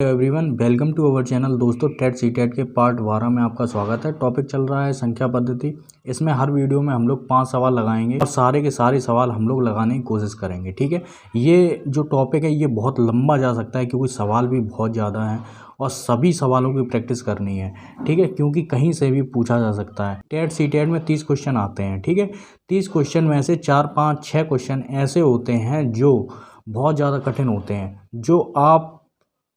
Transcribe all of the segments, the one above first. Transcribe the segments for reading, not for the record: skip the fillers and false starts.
Everyone, welcome to our channel. दोस्तों, TET CTET के part 12 में आपका स्वागत है। टॉपिक चल रहा है संख्या पद्धति। इसमें हर वीडियो में हम लोग 5 सवाल लगाएंगे और सारे के सारे सवाल हम लोग लगाने की कोशिश करेंगे। ठीक है, ये जो टॉपिक है ये बहुत लंबा जा सकता है क्योंकि सवाल भी बहुत ज़्यादा हैं और सभी सवालों की प्रैक्टिस करनी है। ठीक है, क्योंकि कहीं से भी पूछा जा सकता है। टेट सीटेट में 30 क्वेश्चन आते हैं। ठीक है, 30 क्वेश्चन में से 4, 5, 6 क्वेश्चन ऐसे होते हैं जो बहुत ज़्यादा कठिन होते हैं, जो आप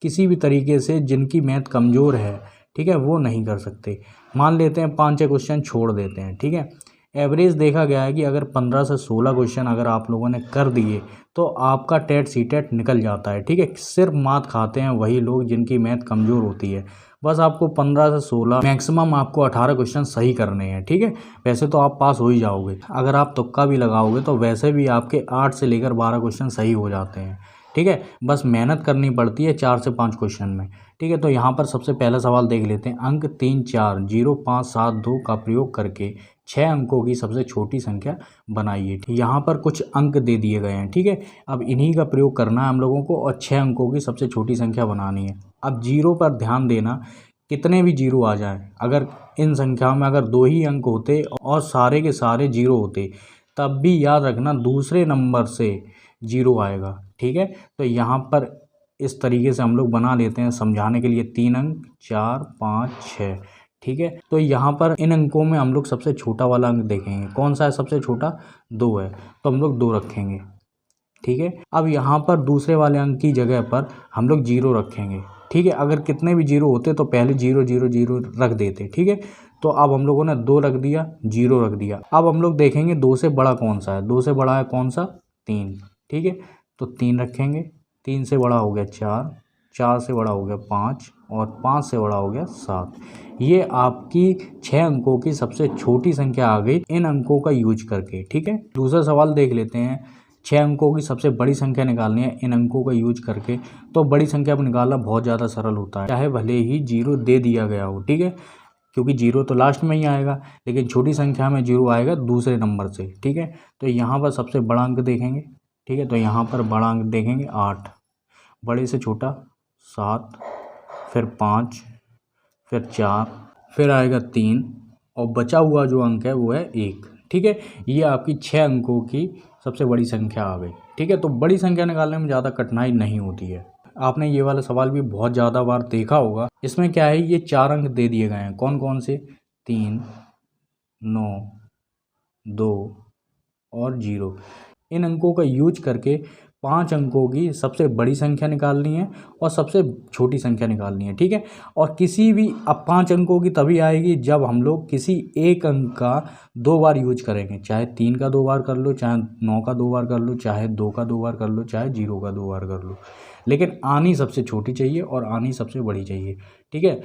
किसी भी तरीके से जिनकी मैथ कमज़ोर है, ठीक है, वो नहीं कर सकते। मान लेते हैं 5-6 क्वेश्चन छोड़ देते हैं। ठीक है, एवरेज देखा गया है कि अगर 15 से 16 क्वेश्चन अगर आप लोगों ने कर दिए तो आपका टेट सीटेट निकल जाता है। ठीक है, सिर्फ मात खाते हैं वही लोग जिनकी मैथ कमज़ोर होती है। बस आपको 15 से 16, मैक्सिमम आपको 18 क्वेश्चन सही करने हैं। ठीक है, वैसे तो आप पास हो ही जाओगे। अगर आप तुक्का भी लगाओगे तो वैसे भी आपके 8 से लेकर 12 क्वेश्चन सही हो जाते हैं। ठीक है, बस मेहनत करनी पड़ती है 4 से 5 क्वेश्चन में। ठीक है, तो यहाँ पर सबसे पहला सवाल देख लेते हैं। अंक 3, 4, 0, 5, 7, 2 का प्रयोग करके 6 अंकों की सबसे छोटी संख्या बनाइए। यहाँ पर कुछ अंक दे दिए गए हैं। ठीक है, अब इन्हीं का प्रयोग करना है हम लोगों को और 6 अंकों की सबसे छोटी संख्या बनानी है। अब जीरो पर ध्यान देना, कितने भी जीरो आ जाए, अगर इन संख्याओं में अगर 2 ही अंक होते और सारे के सारे जीरो होते तब भी याद रखना दूसरे नंबर से जीरो आएगा। ठीक है, तो यहाँ पर इस तरीके से हम लोग बना लेते हैं समझाने के लिए। 3 अंक, 4, 5, 6। ठीक है, तो यहाँ पर इन अंकों में हम लोग सबसे छोटा वाला अंक देखेंगे। कौन सा है सबसे छोटा? 2 है, तो हम लोग 2 रखेंगे। ठीक है, अब यहाँ पर दूसरे वाले अंक की जगह पर हम लोग 0 रखेंगे। ठीक है, अगर कितने भी जीरो होते तो पहले 0 0 0 रख देते। ठीक है, तो अब हम लोगों ने 2 रख दिया, 0 रख दिया। अब हम लोग देखेंगे 2 से बड़ा कौन सा है। 2 से बड़ा है कौन सा? 3। ठीक है, तो 3 रखेंगे। 3 से बड़ा हो गया 4, 4 से बड़ा हो गया 5 और 5 से बड़ा हो गया 7। ये आपकी 6 अंकों की सबसे छोटी संख्या आ गई इन अंकों का यूज करके। ठीक है, दूसरा सवाल देख लेते हैं। 6 अंकों की सबसे बड़ी संख्या निकालनी है इन अंकों का यूज करके। तो बड़ी संख्या पर निकालना बहुत ज़्यादा सरल होता है, चाहे भले ही 0 दे दिया गया हो। ठीक है, क्योंकि 0 तो लास्ट में ही आएगा, लेकिन छोटी संख्या में 0 आएगा दूसरे नंबर से। ठीक है, तो यहाँ पर सबसे बड़ा अंक देखेंगे। ठीक है, तो यहाँ पर बड़ा अंक देखेंगे 8, बड़े से छोटा 7, फिर 5, फिर 4, फिर आएगा 3 और बचा हुआ जो अंक है वो है 1। ठीक है, ये आपकी 6 अंकों की सबसे बड़ी संख्या आ गई। ठीक है, तो बड़ी संख्या निकालने में ज़्यादा कठिनाई नहीं होती है। आपने ये वाला सवाल भी बहुत ज़्यादा बार देखा होगा। इसमें क्या है, ये 4 अंक दे दिए गए हैं। कौन कौन से? 3, 9, 2 और 0। इन अंकों का यूज करके 5 अंकों की सबसे बड़ी संख्या निकालनी है और सबसे छोटी संख्या निकालनी है। ठीक है, और किसी भी, अब 5 अंकों की तभी आएगी जब हम लोग किसी एक अंक का 2 बार यूज करेंगे। चाहे 3 का 2 बार कर लो, चाहे 9 का 2 बार कर लो, चाहे 2 का 2 बार कर लो, चाहे 0 का 2 बार कर लो, लेकिन आनी सबसे छोटी चाहिए और आनी सबसे बड़ी चाहिए। ठीक है,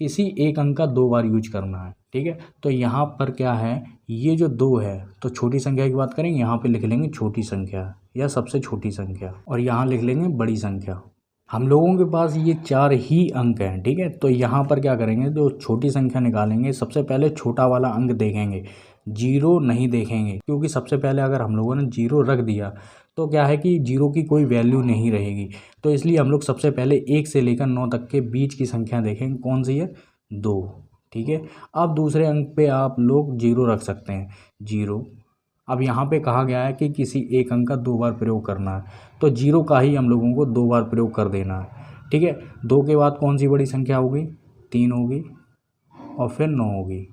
किसी एक अंक का 2 बार यूज करना है। ठीक है, तो यहाँ पर क्या है, ये जो 2 है, तो छोटी संख्या की बात करेंगे, यहाँ पे लिख लेंगे छोटी संख्या या सबसे छोटी संख्या और यहाँ लिख लेंगे बड़ी संख्या। हम लोगों के पास ये 4 ही अंक हैं। ठीक है, तो यहाँ पर क्या करेंगे, जो छोटी संख्या निकालेंगे सबसे पहले छोटा वाला अंक देखेंगे, 0 नहीं देखेंगे, क्योंकि सबसे पहले अगर हम लोगों ने 0 रख दिया तो क्या है कि 0 की कोई वैल्यू नहीं रहेगी। तो इसलिए हम लोग सबसे पहले 1 से लेकर 9 तक के बीच की संख्या देखेंगे। कौन सी है? 2। ठीक है, अब दूसरे अंक पे आप लोग 0 रख सकते हैं, 0। अब यहाँ पे कहा गया है कि किसी एक अंक का 2 बार प्रयोग करना है, तो 0 का ही हम लोगों को 2 बार प्रयोग कर देना है। ठीक है, 2 के बाद कौन सी बड़ी संख्या होगी? 3 होगी और फिर 9 होगी।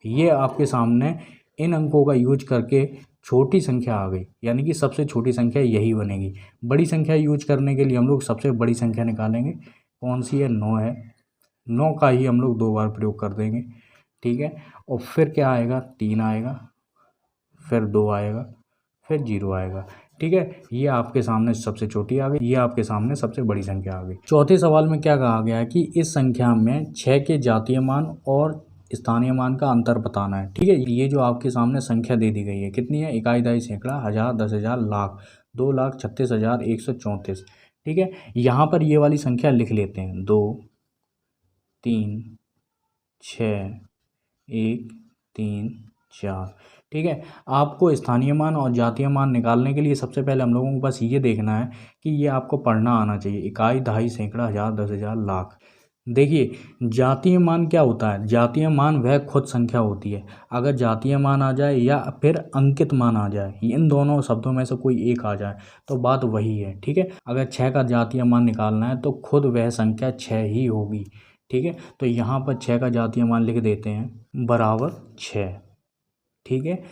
ये आपके सामने इन अंकों का यूज करके छोटी संख्या आ गई, यानी कि सबसे छोटी संख्या यही बनेगी। बड़ी संख्या यूज करने के लिए हम लोग सबसे बड़ी संख्या निकालेंगे। कौन सी है? 9 है। 9 का ही हम लोग 2 बार प्रयोग कर देंगे। ठीक है, और फिर क्या आएगा? 3 आएगा, फिर 2 आएगा, फिर 0 आएगा। ठीक है, ये आपके सामने सबसे छोटी आ गई, ये आपके सामने सबसे बड़ी संख्या आ गई। चौथे सवाल में क्या कहा गया है कि इस संख्या में 6 के जातीय मान और स्थानीय मान का अंतर बताना है। ठीक है, ये जो आपके सामने संख्या दे दी गई है कितनी है? इकाई, दहाई, सैकड़ा, हजार, 10,000, लाख, 2,36,134। ठीक है, यहाँ पर ये वाली संख्या लिख लेते हैं। 2, 3, 6, 1, 3, 4। ठीक है। आपको स्थानीय मान और जातीय मान निकालने के लिए सबसे पहले हम लोगों को बस ये देखना है कि ये आपको पढ़ना आना चाहिए। इकाई, दहाई, सैकड़ा, हज़ार, 10,000, लाख। देखिए जातीय मान क्या होता है, जातीय मान वह खुद संख्या होती है। अगर जातीय मान आ जाए या फिर अंकित मान आ जाए, इन दोनों शब्दों में से कोई एक आ जाए तो बात वही है। ठीक है। अगर 6 का जातीय मान निकालना है तो खुद वह संख्या 6 ही होगी। ठीक है। तो यहाँ पर 6 का जातीय मान लिख देते हैं बराबर 6। ठीक है।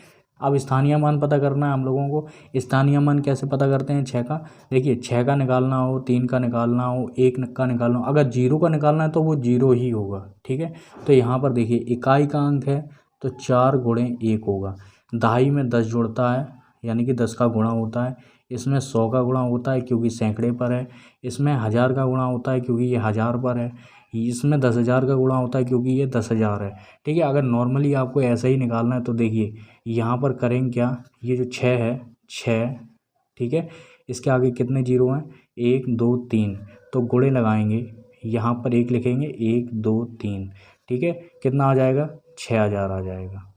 अब स्थानीय मान पता करना है हम लोगों को। स्थानीय मान कैसे पता करते हैं 6 का? देखिए 6 का निकालना हो, 3 का निकालना हो, 1 का निकालना हो, अगर 0 का निकालना है तो वो 0 ही होगा। ठीक है। तो यहाँ पर देखिए इकाई का अंक है तो 4 गुणे 1 होगा। दहाई में 10 जुड़ता है यानी कि 10 का गुणा होता है। इसमें 100 का गुणा होता है क्योंकि सैकड़े पर है। इसमें 1000 का गुणा होता है क्योंकि ये 1000 पर है। इसमें 10,000 का गुणा होता है क्योंकि ये 10,000 है। ठीक है। अगर नॉर्मली आपको ऐसा ही निकालना है तो देखिए यहाँ पर करेंगे क्या, ये जो 6 है 6, ठीक है, इसके आगे कितने जीरो हैं, 1 2 3, तो गुणे लगाएंगे, यहाँ पर 1 लिखेंगे, 1 2 3, ठीक है, कितना आ जाएगा, 6,000 आ जाएगा।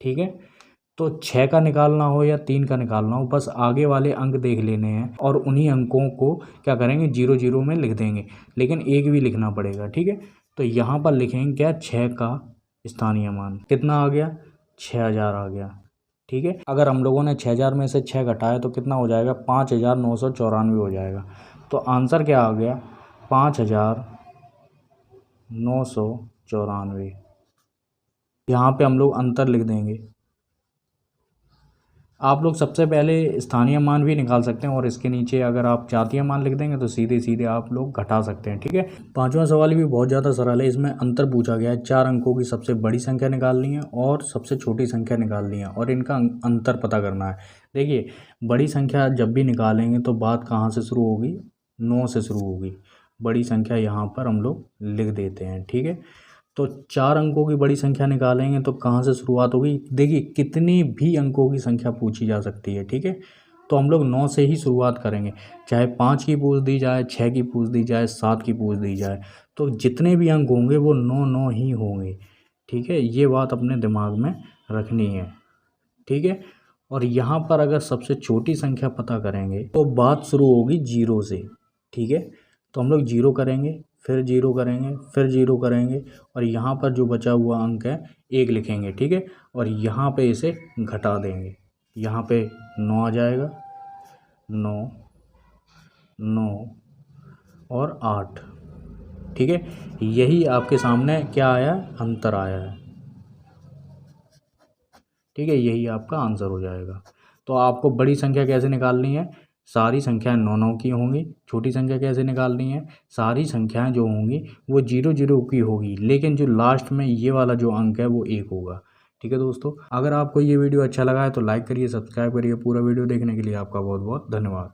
ठीक है। तो 6 का निकालना हो या 3 का निकालना हो, बस आगे वाले अंक देख लेने हैं और उन्हीं अंकों को क्या करेंगे, 0 0 में लिख देंगे, लेकिन 1 भी लिखना पड़ेगा। ठीक है। तो यहाँ पर लिखेंगे क्या, 6 का स्थानीय मान कितना आ गया, 6,000 आ गया। ठीक है। अगर हम लोगों ने 6,000 में से 6 घटाया तो कितना हो जाएगा, 5,994 हो जाएगा। तो आंसर क्या आ गया, 5,994। यहाँ पे हम लोग अंतर लिख देंगे। आप लोग सबसे पहले स्थानीय मान भी निकाल सकते हैं और इसके नीचे अगर आप जातीय मान लिख देंगे तो सीधे सीधे आप लोग घटा सकते हैं। ठीक है। पांचवा सवाल भी बहुत ज़्यादा सरल है। इसमें अंतर पूछा गया है, 4 अंकों की सबसे बड़ी संख्या निकालनी है और सबसे छोटी संख्या निकालनी है और इनका अंतर पता करना है। देखिए बड़ी संख्या जब भी निकालेंगे तो बात कहाँ से शुरू होगी, 9 से शुरू होगी। बड़ी संख्या यहाँ पर हम लोग लिख देते हैं। ठीक है। तो 4 अंकों की बड़ी संख्या निकालेंगे तो कहाँ से शुरुआत होगी, देखिए कितनी भी अंकों की संख्या पूछी जा सकती है। ठीक है। तो हम लोग 9 से ही शुरुआत करेंगे, चाहे 5 की पूछ दी जाए, 6 की पूछ दी जाए, 7 की पूछ दी जाए, तो जितने भी अंक होंगे वो 9 9 ही होंगे। ठीक है। ये बात अपने दिमाग में रखनी है। ठीक है। और यहाँ पर अगर सबसे छोटी संख्या पता करेंगे तो बात शुरू होगी 0 से। ठीक है। तो हम लोग 0 करेंगे, फिर 0 करेंगे, फिर 0 करेंगे और यहाँ पर जो बचा हुआ अंक है 1 लिखेंगे। ठीक है। और यहाँ पे इसे घटा देंगे, यहाँ पे 9 आ जाएगा, 9 9 और 8। ठीक है। यही आपके सामने क्या आया, अंतर आया है। ठीक है। यही आपका आंसर हो जाएगा। तो आपको बड़ी संख्या कैसे निकालनी है, सारी संख्याएं 9 9 की होंगी। छोटी संख्या कैसे निकालनी है, सारी संख्याएं जो होंगी वो 0 0 की होगी, लेकिन जो लास्ट में ये वाला जो अंक है वो 1 होगा। ठीक है दोस्तों, अगर आपको ये वीडियो अच्छा लगा है तो लाइक करिए, सब्सक्राइब करिए। पूरा वीडियो देखने के लिए आपका बहुत बहुत धन्यवाद।